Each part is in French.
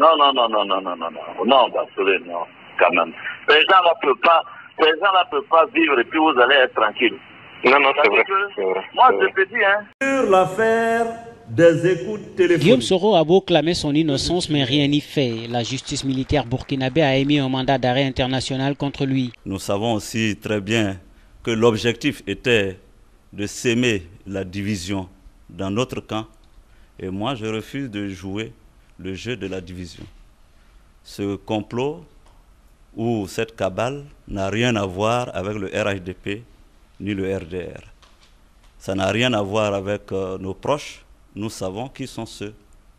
Non, non, non, non, non, non, non, non, non, Basolé, non, quand même. Ces gens-là ne peuvent pas vivre et puis vous allez être tranquille. Non, non, c'est vrai, c'est vrai. Moi, je te dis, hein. Sur l'affaire des écoutes téléphoniques. Guillaume Soro a beau clamer son innocence, mais rien n'y fait. La justice militaire burkinabé a émis un mandat d'arrêt international contre lui. Nous savons aussi très bien que l'objectif était de s'aimer la division dans notre camp. Et moi, je refuse de jouer le jeu de la division. Ce complot ou cette cabale n'a rien à voir avec le RHDP ni le RDR. Ça n'a rien à voir avec nos proches. Nous savons qui sont ceux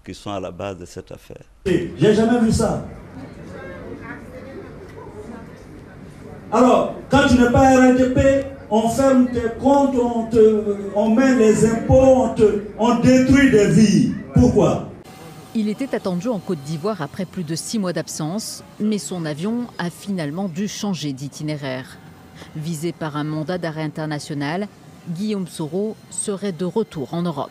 qui sont à la base de cette affaire. J'ai jamais vu ça. Alors, quand tu n'es pas RHDP, on ferme tes comptes, on met les impôts, on détruit des vies. Pourquoi? Il était attendu en Côte d'Ivoire après plus de 6 mois d'absence, mais son avion a finalement dû changer d'itinéraire. Visé par un mandat d'arrêt international, Guillaume Soro serait de retour en Europe.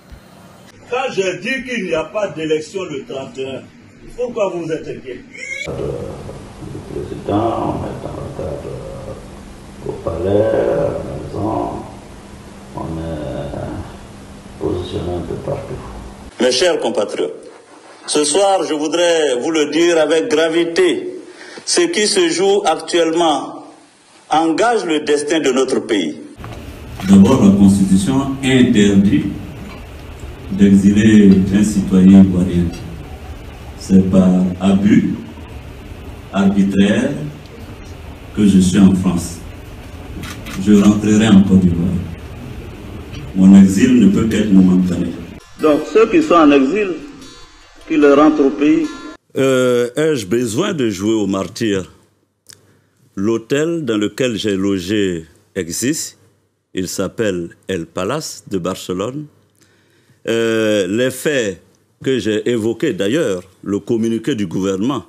Quand je dis qu'il n'y a pas d'élection le 31, pourquoi vous êtes inquiet? Le président, on est en retard au palais, à la maison, on est positionné un peu partout. Mes chers compatriotes, ce soir, je voudrais vous le dire avec gravité. Ce qui se joue actuellement engage le destin de notre pays. D'abord, la Constitution interdit d'exiler un citoyen ivoirien. C'est par abus arbitraire que je suis en France. Je rentrerai en Côte d'Ivoire. Mon exil ne peut qu'être momentané. Donc ceux qui sont en exil, qu'ils rentrent au pays. Ai-je besoin de jouer au martyr? L'hôtel dans lequel j'ai logé existe. Il s'appelle El Palace de Barcelone. Les faits que j'ai évoqués, d'ailleurs, le communiqué du gouvernement,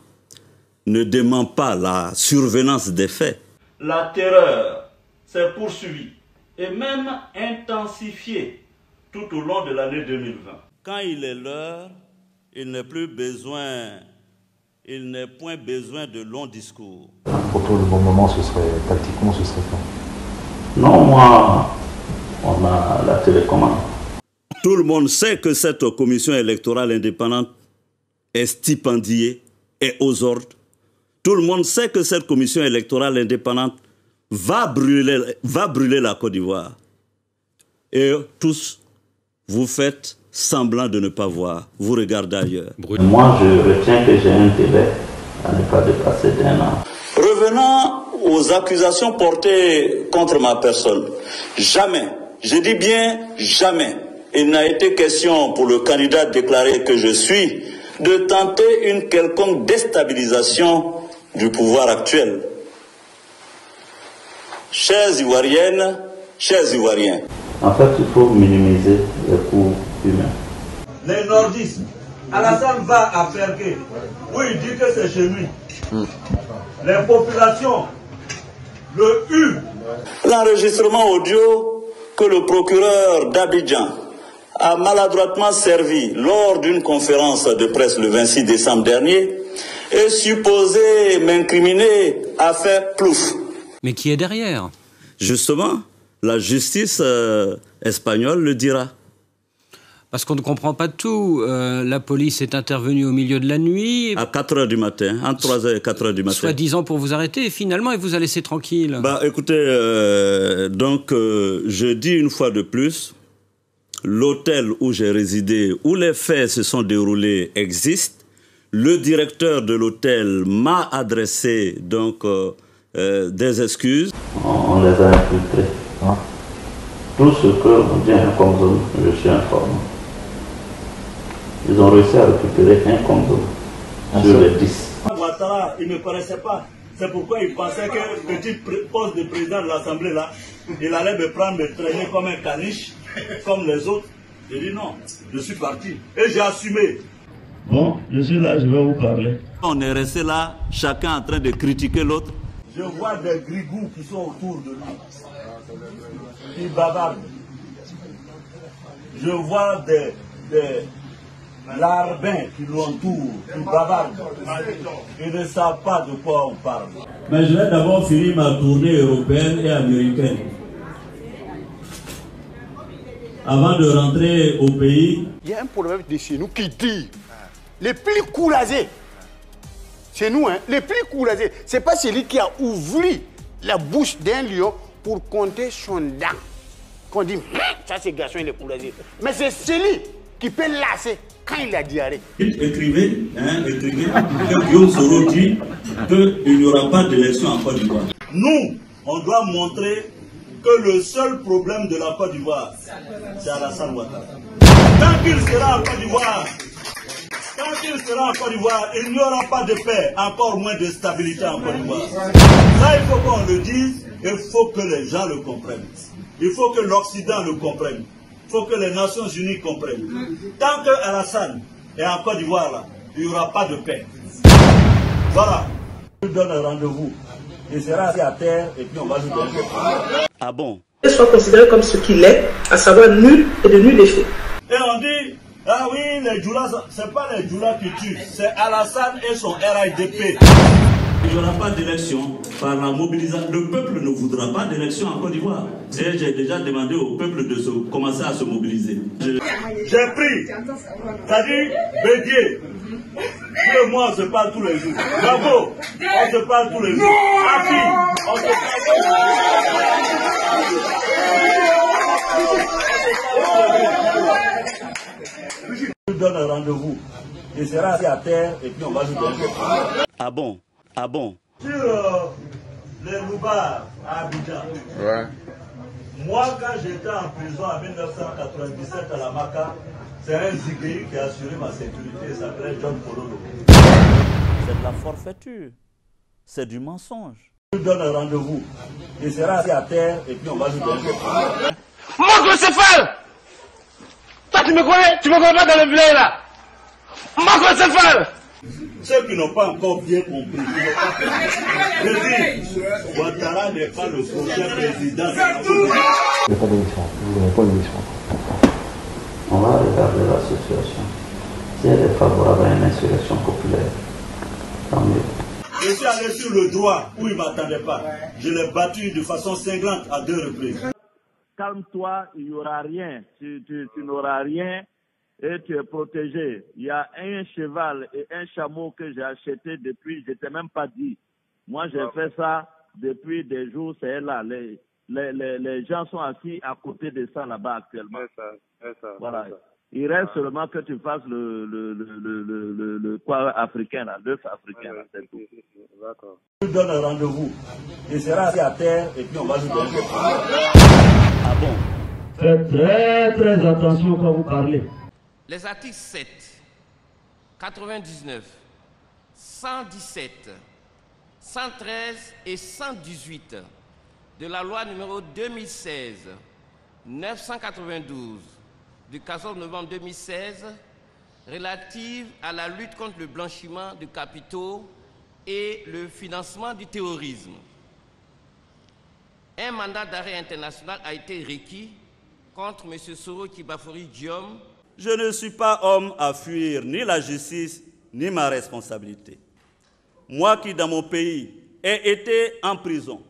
ne dément pas la survenance des faits. La terreur s'est poursuivie et même intensifiée tout au long de l'année 2020. Quand il est l'heure, il n'est point besoin de longs discours. Pour tout le bon moment, tactiquement, ce serait fait. Non, moi, on a la télécommande. Tout le monde sait que cette commission électorale indépendante est stipendiée et aux ordres. Tout le monde sait que cette commission électorale indépendante va brûler la Côte d'Ivoire. Et tous, vous faites semblant de ne pas voir. Vous regardez ailleurs. Moi, je retiens que j'ai un délai à ne pas dépasser d'1 an. Revenant aux accusations portées contre ma personne, jamais, je dis bien jamais, il n'a été question pour le candidat déclaré que je suis de tenter une quelconque déstabilisation du pouvoir actuel. Chères Ivoiriennes, chers Ivoiriens. En fait, il faut minimiser les coûts humains. Les nordistes, Alassane va à Fergué. Oui, il dit que c'est chez lui. Les populations, le U. L'enregistrement audio que le procureur d'Abidjan a maladroitement servi lors d'une conférence de presse le 26 décembre dernier est supposé m'incriminer à faire plouf. Mais qui est derrière? Justement, la justice espagnole le dira. Parce qu'on ne comprend pas tout. La police est intervenue au milieu de la nuit. À 4 h du matin, entre 3 h et 4 h du matin. Soi-disant pour vous arrêter, et finalement, elle vous a laissé tranquille. Bah écoutez, je dis une fois de plus, l'hôtel où j'ai résidé, où les faits se sont déroulés, existe. Le directeur de l'hôtel m'a adressé des excuses. On les a infiltrés. Hein? Tout ce que on dit un condom, je suis informé. Ils ont réussi à récupérer un condom sur les 10. Ouattara, il ne me connaissait pas. C'est pourquoi il pensait que le petit poste de président de l'Assemblée, là, il allait me prendre, me traîner comme un caniche, comme les autres. J'ai dit non, je suis parti. Et j'ai assumé. Bon, je suis là, je vais vous parler. On est resté là, chacun en train de critiquer l'autre. Je vois des grigous qui sont autour de lui. Ils bavardent. Je vois des larbins qui l'entourent, qui bavardent. Ils ne savent pas de quoi on parle. Mais je vais d'abord finir ma tournée européenne et américaine. Avant de rentrer au pays... Il y a un problème de chez nous qui dit les plus courageux, chez nous, hein, les plus courageux, ce n'est pas celui qui a ouvert la bouche d'un lion pour compter son dent. Qu'on dit, ça c'est garçon, il est courageux. Mais c'est celui qui peut lasser quand il a diarrhée. Écrivez que Guillaume Soro dit qu'il n'y aura pas d'élection en Côte d'Ivoire. Nous, on doit montrer que le seul problème de la Côte d'Ivoire, c'est Alassane Ouattara. Tant qu'il sera en Côte d'Ivoire, il n'y aura pas de paix, encore moins de stabilité en Côte d'Ivoire. Ça, il faut qu'on le dise, il faut que les gens le comprennent. Il faut que l'Occident le comprenne. Il faut que les Nations Unies comprennent. Tant que Alassane est en Côte d'Ivoire, là, il n'y aura pas de paix. Voilà. Je vous donne un rendez-vous. Il sera assis à terre et puis on va lui donner. Ah bon? Il soit considéré comme ce qu'il est, à savoir nul et de nul effet. Et on dit, ah oui, les Djoula, ce n'est pas les Djoula qui tuent, c'est Alassane et son RIDP. Il n'y aura pas d'élection par la mobilisation. Le peuple ne voudra pas d'élection en Côte d'Ivoire. Et j'ai déjà demandé au peuple de commencer à se mobiliser. J'ai pris, c'est-à-dire Bédier. Tout le monde, on se parle tous les jours. Bravo, on se parle tous les jours. Afi, on se parle tous les jours. Je vous donne un rendez-vous. Il sera assis à terre et puis on va lui donner. Ah bon? Ah bon? Sur les loupards à Abidjan. Ouais. Moi, quand j'étais en prison en 1997 à la Maca, c'est un Zigueï qui a assuré ma sécurité, il s'appelait John Pololo. C'est de la forfaiture. C'est du mensonge. Je vous donne un rendez-vous. Il sera assis à terre et puis on va lui donner. Macrocéphale! Toi, tu me connais pas dans le village là? Macrocéphale! Ceux qui n'ont pas encore bien compris, je dis, Ouattara n'est pas le prochain président de la République. Il n'y a pas d'élection. Vous n'avez pas d'élection. On va regarder la situation. Si elle est favorable à une insurrection populaire, tant mieux. Je suis allé sur le droit où il ne m'attendait pas. Je l'ai battu de façon cinglante à 2 reprises. Calme-toi, il n'y aura rien. Tu n'auras rien. Et tu es protégé. Il y a un cheval et un chameau que j'ai acheté depuis, je ne t'ai même pas dit. Moi, j'ai fait ça depuis des jours, c'est là. Les gens sont assis à côté de ça là-bas actuellement. C'est ça. Voilà. Il reste seulement que tu fasses le quoi africain, l'œuf africain. Là, c'est tout. D'accord. Je vous donne un rendez-vous. Il sera assis à terre et puis on va lui donner. Ah bon? Faites très attention quand vous parlez. Les articles 7, 99, 117, 113 et 118 de la loi numéro 2016-992 du 14 novembre 2016 relative à la lutte contre le blanchiment de capitaux et le financement du terrorisme. Un mandat d'arrêt international a été requis contre M. Soro Kibafori Guillaume. Je ne suis pas homme à fuir ni la justice, ni ma responsabilité. Moi qui, dans mon pays, ai été en prison,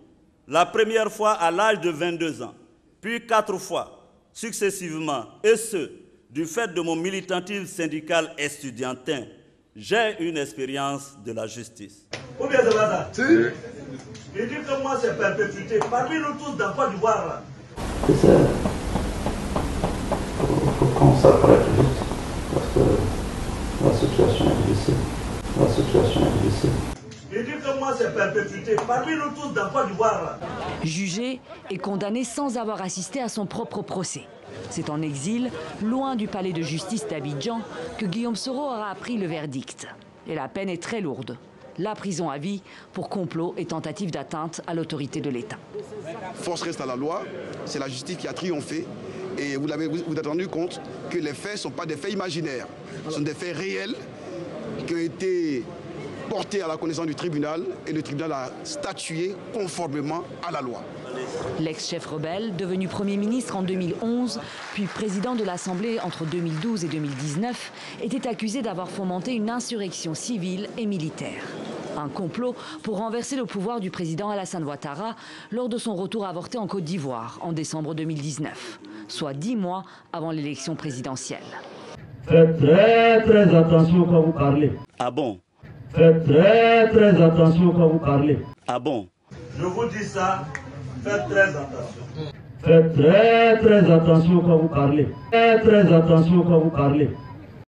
la première fois à l'âge de 22 ans, puis 4 fois, successivement, et ce, du fait de mon militantisme syndical estudiantin, j'ai une expérience de la justice. Ou bien c'est pas ça? Si. Il dit que moi c'est perpétuité. Parmi nous tous dans Côte d'Ivoire là. On s'apprête vite, parce que la situation est difficile. Il dit que moi c'est perpétuité. Parmi nous tous dans Côte d'Ivoire là. Jugé et condamné sans avoir assisté à son propre procès. C'est en exil, loin du palais de justice d'Abidjan, que Guillaume Soro aura appris le verdict. Et la peine est très lourde. La prison à vie pour complot et tentative d'atteinte à l'autorité de l'État. Force reste à la loi, c'est la justice qui a triomphé. Et vous êtes rendu compte que les faits ne sont pas des faits imaginaires, ce sont des faits réels qui ont été portés à la connaissance du tribunal et le tribunal a statué conformément à la loi. L'ex-chef rebelle, devenu Premier ministre en 2011, puis président de l'Assemblée entre 2012 et 2019, était accusé d'avoir fomenté une insurrection civile et militaire. Un complot pour renverser le pouvoir du président Alassane Ouattara lors de son retour avorté en Côte d'Ivoire en décembre 2019, soit 10 mois avant l'élection présidentielle. Faites très attention quand vous parlez. Ah bon? Faites très attention quand vous parlez. Ah bon? Je vous dis ça, faites très attention. Faites très attention quand vous parlez. Faites très attention quand vous parlez.